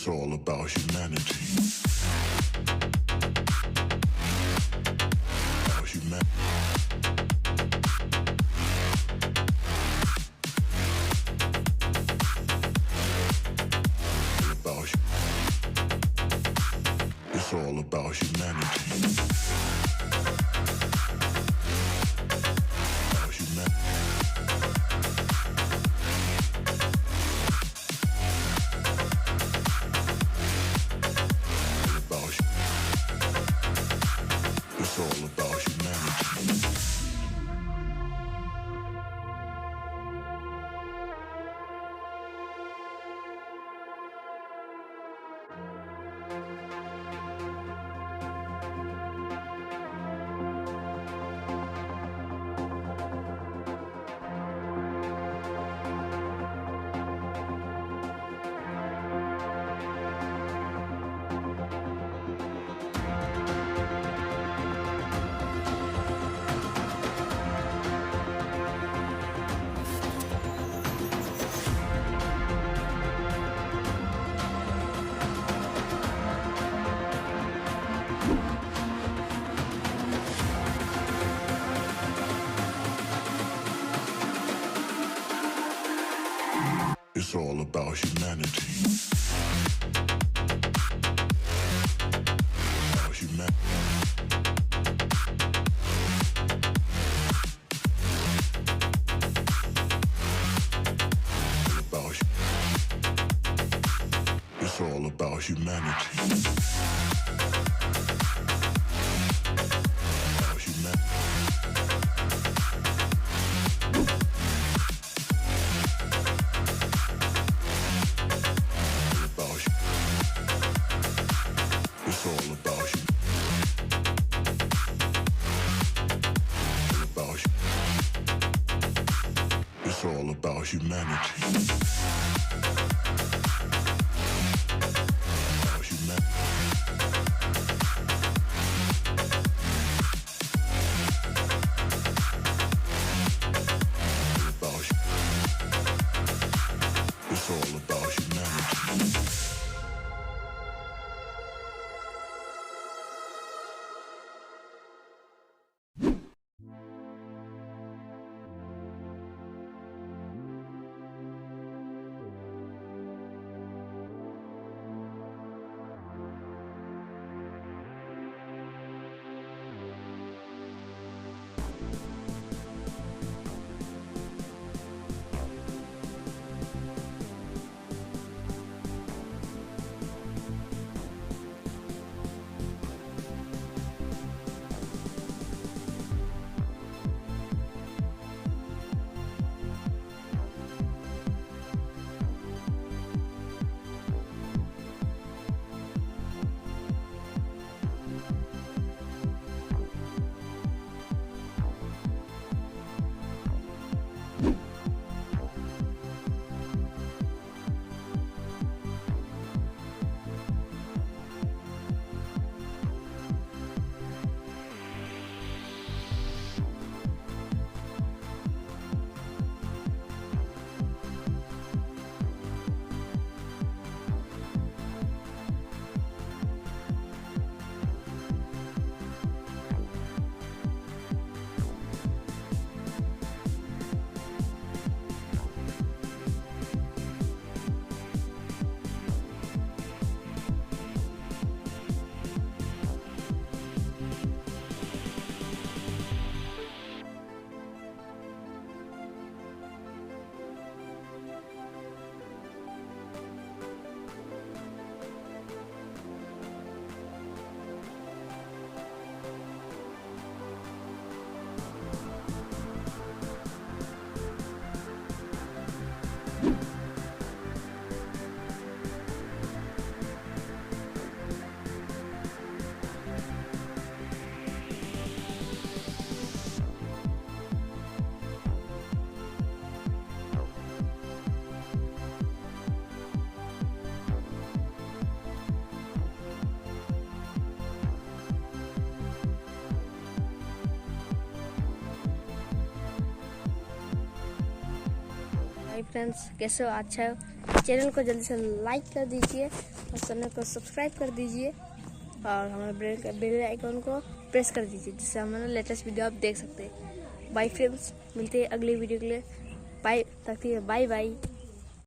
It's all about humanity. About humanity. It's all about humanity. About humanity. It's all about humanity. It's all about humanity. About humanity. It's all about humanity. About humanity. It's all about you. It's all about humanity. About humanity. About you. It's all about humanity. Hi friends, कैसे हो? अच्छा हो? Channel को जल्दी से like कर दीजिए और चैनल को सब्सक्राइब कर दीजिए और हमारे बेल आइकन को प्रेस कर दीजिए, जिससे हमारा लेटेस्ट वीडियो आप देख सकते हैं। बाय फ्रेंड्स, मिलते हैं अगली वीडियो के लिए। बाय, तक बाय बाय।